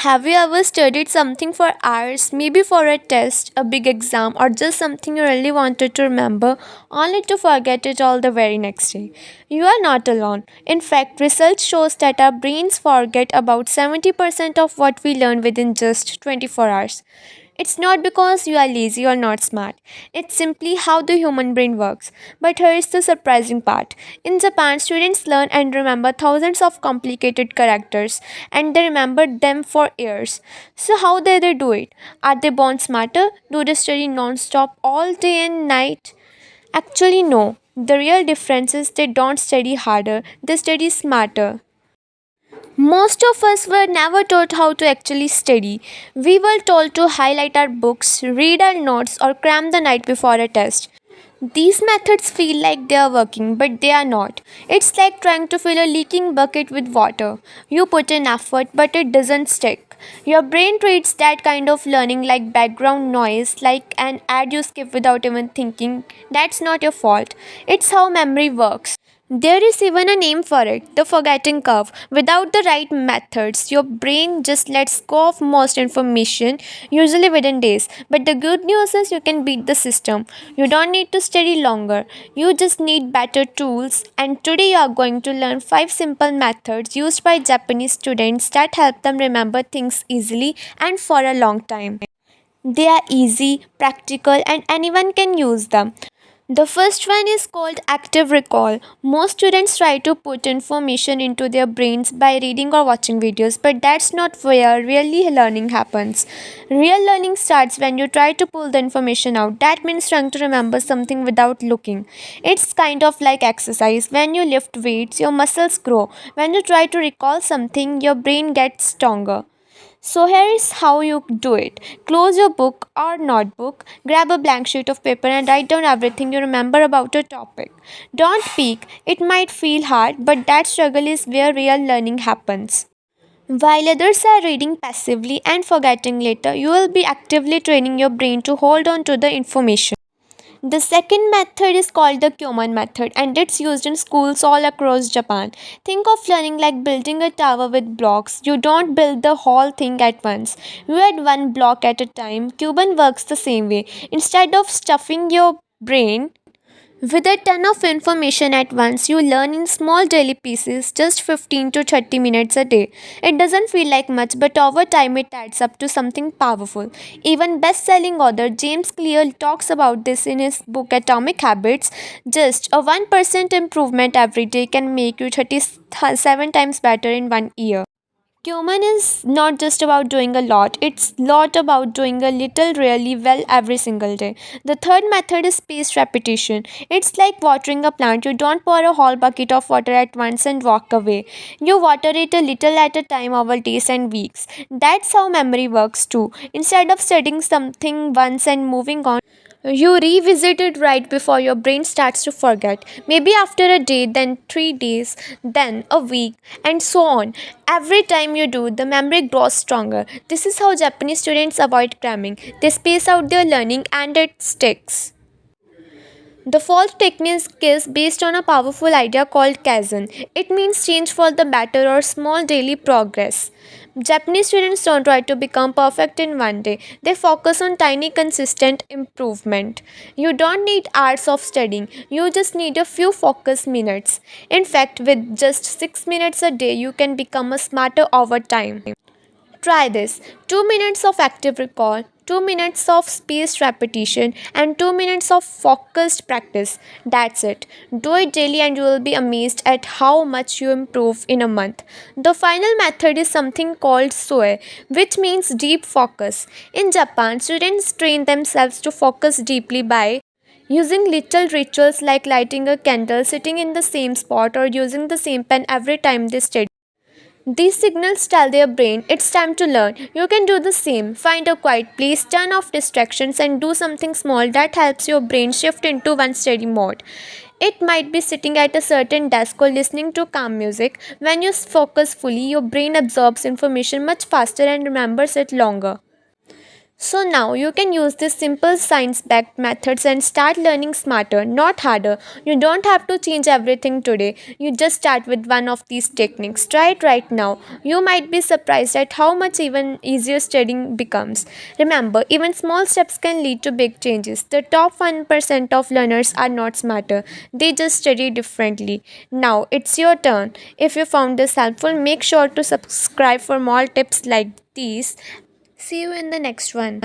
Have you ever studied something for hours, maybe for a test, a big exam, or just something you really wanted to remember, only to forget it all the very next day? You are not alone. In fact, research shows that our brains forget about 70% of what we learn within just 24 hours. It's not because you are lazy or not smart. It's simply how the human brain works. But here is the surprising part. In Japan, students learn and remember thousands of complicated characters and they remember them for years. So how do they do it? Are they born smarter? Do they study non-stop all day and night? Actually no. The real difference is they don't study harder, they study smarter. Most of us were never taught how to actually study. We were told to highlight our books, read our notes, or cram the night before a test. These methods feel like they are working, but they are not. It's like trying to fill a leaking bucket with water. You put in effort, but it doesn't stick. Your brain treats that kind of learning like background noise, like an ad you skip without even thinking. That's not your fault. It's how memory works. There is even a name for it, the forgetting curve. Without the right methods, your brain just lets go of most information, usually within days. But the good news is you can beat the system. You don't need to study longer, you just need better tools. And today, you are going to learn 5 simple methods used by Japanese students that help them remember things easily and for a long time. They are easy, practical, and anyone can use them. The first one is called active recall. Most students try to put information into their brains by reading or watching videos, but that's not where really learning happens. Real learning starts when you try to pull the information out. That means trying to remember something without looking. It's kind of like exercise. When you lift weights, your muscles grow. When you try to recall something, your brain gets stronger. So here is how you do it. Close your book or notebook, grab a blank sheet of paper and write down everything you remember about a topic. Don't peek, it might feel hard, but that struggle is where real learning happens. While others are reading passively and forgetting later, you will be actively training your brain to hold on to the information. The second method is called the Kyoman method and it's used in schools all across Japan. Think of learning like building a tower with blocks. You don't build the whole thing at once. You add one block at a time. Cuban works the same way. Instead of stuffing your brain with a ton of information at once, you learn in small daily pieces, just 15 to 30 minutes a day. It doesn't feel like much, but over time it adds up to something powerful. Even best selling author James Clear talks about this in his book Atomic Habits. Just a 1% improvement every day can make you 37 times better in 1 year. Human is not just about doing a lot, it's lot about doing a little really well every single day. The third method is spaced repetition. It's like watering a plant. You don't pour a whole bucket of water at once and walk away. You water it a little at a time over days and weeks. That's how memory works too. Instead of studying something once and moving on, you revisit it right before your brain starts to forget. Maybe after a day, then 3 days, then a week, and so on. Every time you do, the memory grows stronger. This is how Japanese students avoid cramming. They space out their learning and it sticks. The fourth technique is based on a powerful idea called kaizen. It means change for the better or small daily progress. Japanese students don't try to become perfect in 1 day. They focus on tiny consistent improvement. You don't need hours of studying. You just need a few focus minutes. In fact, with just 6 minutes a day, you can become a smarter over time. Try this: 2 minutes of active recall, 2 minutes of spaced repetition, and 2 minutes of focused practice. That's it. Do it daily and you will be amazed at how much you improve in a month. The final method is something called SOE, which means deep focus. In Japan, students train themselves to focus deeply by using little rituals like lighting a candle, sitting in the same spot, or using the same pen every time they study. These signals tell their brain it's time to learn. You can do the same. Find a quiet place, turn off distractions, and do something small that helps your brain shift into one steady mode. It might be sitting at a certain desk or listening to calm music. When you focus fully, your brain absorbs information much faster and remembers it longer. So now you can use these simple science backed methods and start learning smarter, not harder. You don't have to change everything today. You just start with one of these techniques. Try it right now. You might be surprised at how much even easier studying becomes. Remember, even small steps can lead to big changes. The top 1% of learners are not smarter, they just study differently. Now it's your turn. If you found this helpful, make sure to subscribe for more tips like these. See you in the next one.